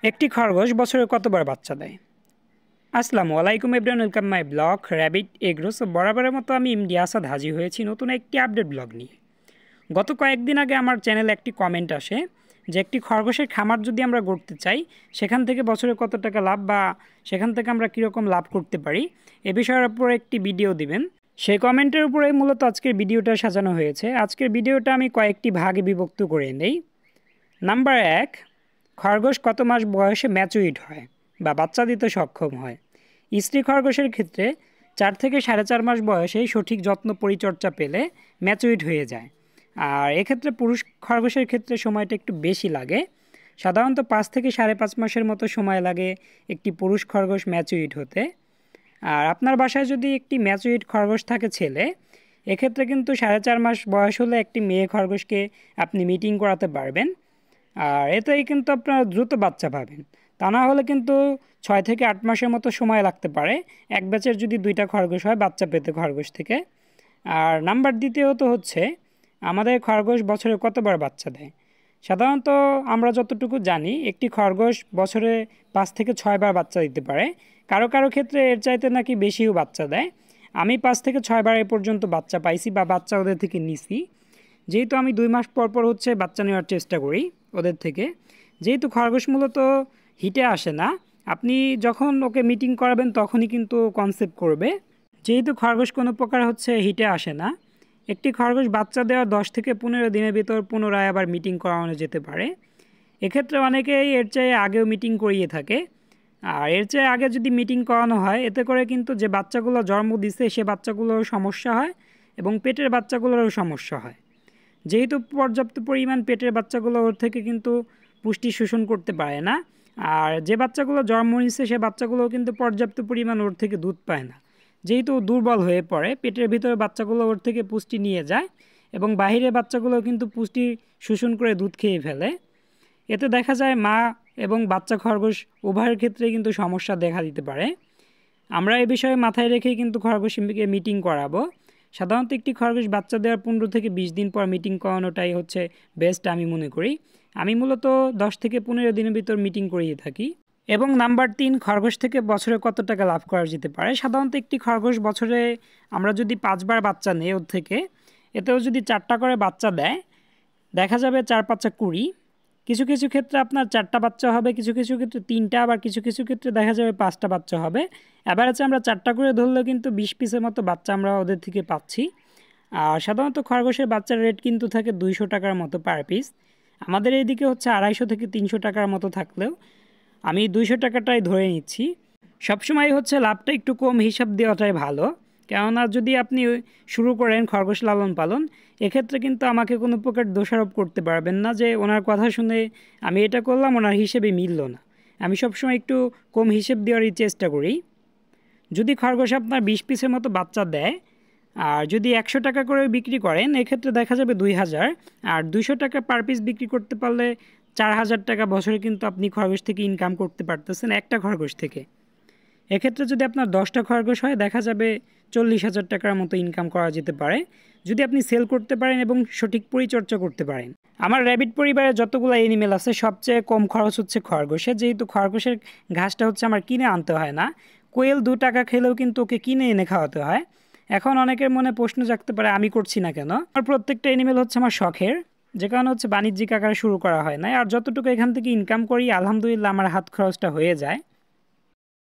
একটি খরগোশ বছরে কতবার বাচ্চা দেয়? আসসালামু আলাইকুম everyone, welcome my blog rabbit agro. So বরাবরের মতো আমি ইমডি আসাদ হাজির হয়েছি নতুন একটি আপডেট ব্লগ নিয়ে। গত কয়েকদিন আগে আমার চ্যানেলে একটি কমেন্ট আসে যে একটি খরগোশের খামার যদি আমরা গড়তে চাই সেখান থেকে বছরে কত টাকা লাভ বা সেখান থেকে আমরা কীরকম লাভ করতে পারি এ বিষয়ের উপর একটি ভিডিও দিবেন। সেই কমেন্টের উপরে মূলত আজকের ভিডিওটা সাজানো হয়েছে। আজকের ভিডিওটা আমি কয়েকটি ভাগে বিভক্ত করে নেই। নাম্বার 1, খরগোশ কত মাস বয়সে ম্যাচুইড হয় বা বাচ্চা দিতে সক্ষম হয়। স্ত্রী খরগোশের ক্ষেত্রে 4 থেকে 4.5 মাস বয়সেই সঠিক যত্ন পরিচর্যা পেলে ম্যাচুইড হয়ে যায়। আর এক্ষেত্রে পুরুষ খরগোশের ক্ষেত্রে সময়টা একটু বেশি লাগে। সাধারণত 5 থেকে 5.5 মাসের মতো সময় লাগে একটি পুরুষ খরগোশ ম্যাচুইড হতে। আর আপনার বাসায় যদি একটি ম্যাচুইড খরগোশ থাকে ছেলে, এক্ষেত্রে কিন্তু 4.5 মাস বয়স হলে একটি মেয়ে খরগোশকে আপনি মিটিং করাতে পারবেন। আর এতেই কিন্তু আপনারা দ্রুত বাচ্চা পাবেন। তা না হলে কিন্তু 6 থেকে 8 মাসের মতো সময় লাগতে পারে এক ব্যাচের যদি 2টা খরগোশ হয় বাচ্চা পেতে খরগোশ থেকে। আর নাম্বার দ্বিতীয়ত হচ্ছে আমাদের খরগোশ বছরে কতবার বাচ্চা দেয়। সাধারণত আমরা যতটুকু জানি একটি খরগোশ বছরে 5 থেকে 6 বার বাচ্চা দিতে পারে। কারো কারো ক্ষেত্রে এর চাইতে নাকি বেশিও বাচ্চা দেয়। আমি 5 থেকে 6 বার এ পর্যন্ত বাচ্চা পাইছি বা বাচ্চা ওদের থেকে নিছি। যেহেতু আমি 2 মাস পর পর হচ্ছে বাচ্চা নেওয়ার চেষ্টা করি ওদের থেকে। যেহেতু খরগোশ মূলত হিটে আসে না, আপনি যখন ওকে মিটিং করাবেন তখনই কিন্তু কনসেপ্ট করবে। যেহেতু খরগোশ কোনো প্রকার হচ্ছে হিটে আসে না, একটি খরগোশ বাচ্চা দেওয়ার 10 থেকে 15 দিনের ভিতর পুনরায় আবার মিটিং করানো যেতে পারে। এক্ষেত্রে অনেকেই এর চেয়ে আগেও মিটিং করিয়ে থাকে। আর এর চেয়ে আগে যদি মিটিং করানো হয় এতে করে কিন্তু যে বাচ্চাগুলো জন্ম দিচ্ছে সে বাচ্চাগুলোরও সমস্যা হয় এবং পেটের বাচ্চাগুলোরও সমস্যা হয়। যেহেতু পর্যাপ্ত পরিমাণ পেটের বাচ্চাগুলো ওর থেকে কিন্তু পুষ্টি শোষণ করতে পারে না, আর যে বাচ্চাগুলো জন্ম নিচ্ছে সে বাচ্চাগুলোও কিন্তু পর্যাপ্ত পরিমাণ ওর থেকে দুধ পায় না। যেহেতু দুর্বল হয়ে পড়ে, পেটের ভিতরে বাচ্চাগুলো ওর থেকে পুষ্টি নিয়ে যায় এবং বাহিরের বাচ্চাগুলোও কিন্তু পুষ্টি শোষণ করে দুধ খেয়ে ফেলে। এতে দেখা যায় মা এবং বাচ্চা খরগোশ উভয়ের ক্ষেত্রে কিন্তু সমস্যা দেখা দিতে পারে। আমরা এ বিষয়ে মাথায় রেখেই কিন্তু খরগোশকে মিটিং করাবো। সাধারণত একটি খরগোশ বাচ্চা দেওয়ার 15 থেকে 20 দিন পর মিটিং করানোটাই হচ্ছে বেস্ট আমি মনে করি। আমি মূলত 10 থেকে 15 দিনের ভিতর মিটিং করিয়ে থাকি। এবং নাম্বার 3, খরগোশ থেকে বছরে কত টাকা লাভ করা যেতে পারে। সাধারণত একটি খরগোশ বছরে আমরা যদি 5 বার বাচ্চা নেই ওর থেকে, এতেও যদি 4টা করে বাচ্চা দেয় দেখা যাবে 4 5 20। কিছু কিছু ক্ষেত্রে আপনার 4টা বাচ্চা হবে, কিছু কিছু ক্ষেত্রে 3টা, আবার কিছু কিছু ক্ষেত্রে দেখা যাবে 5টা বাচ্চা হবে। অ্যাভারেজে আমরা 4টা করে ধরলেও কিন্তু 20 পিসের মতো বাচ্চা আমরা ওদের থেকে পাচ্ছি। আর সাধারণত খরগোশের বাচ্চার রেট কিন্তু থাকে 200 টাকার মতো পার পিস। আমাদের এইদিকে হচ্ছে 250 থেকে 300 টাকার মতো থাকলেও আমি 200 টাকাটাই ধরে নিচ্ছি। সবসময় হচ্ছে লাভটা একটু কম হিসাব দেওয়াটাই ভালো, কেননা যদি আপনি শুরু করেন খরগোশ লালন পালন, এক্ষেত্রে কিন্তু আমাকে কোনো প্রকার দোষারোপ করতে পারবেন না যে ওনার কথা শুনে আমি এটা করলাম ওনার হিসেবে মিলল না। আমি সবসময় একটু কম হিসেব দেওয়ারই চেষ্টা করি। যদি খরগোশ আপনার 20 পিসের মতো বাচ্চা দেয় আর যদি 100 টাকা করে বিক্রি করেন, এক্ষেত্রে দেখা যাবে 2000। আর 200 টাকা পার পিস বিক্রি করতে পারলে 4000 টাকা বছরে কিন্তু আপনি খরগোশ থেকে ইনকাম করতে পারতেছেন একটা খরগোশ থেকে। এক্ষেত্রে যদি আপনার 10টা খরগোশ হয় দেখা যাবে 40,000 টাকার মতো ইনকাম করা যেতে পারে যদি আপনি সেল করতে পারেন এবং সঠিক পরিচর্যা করতে পারেন। আমার র্যাবিট পরিবারে যতগুলো অ্যানিমেল আছে সবচেয়ে কম খরচ হচ্ছে খরগোশে। যেহেতু খরগোশের ঘাসটা হচ্ছে আমার কিনে আনতে হয় না, কোয়েল 2 টাকা খেলেও কিন্তু ওকে কিনে এনে খাওয়াতে হয়। এখন অনেকের মনে প্রশ্ন জাগতে পারে আমি করছি না কেন। আমার প্রত্যেকটা অ্যানিমেল হচ্ছে আমার শখের, যে কারণে হচ্ছে বাণিজ্যিক আকারে শুরু করা হয় না। আর যতটুকু এখান থেকে ইনকাম করি আলহামদুলিল্লাহ আমার হাত খরচটা হয়ে যায়।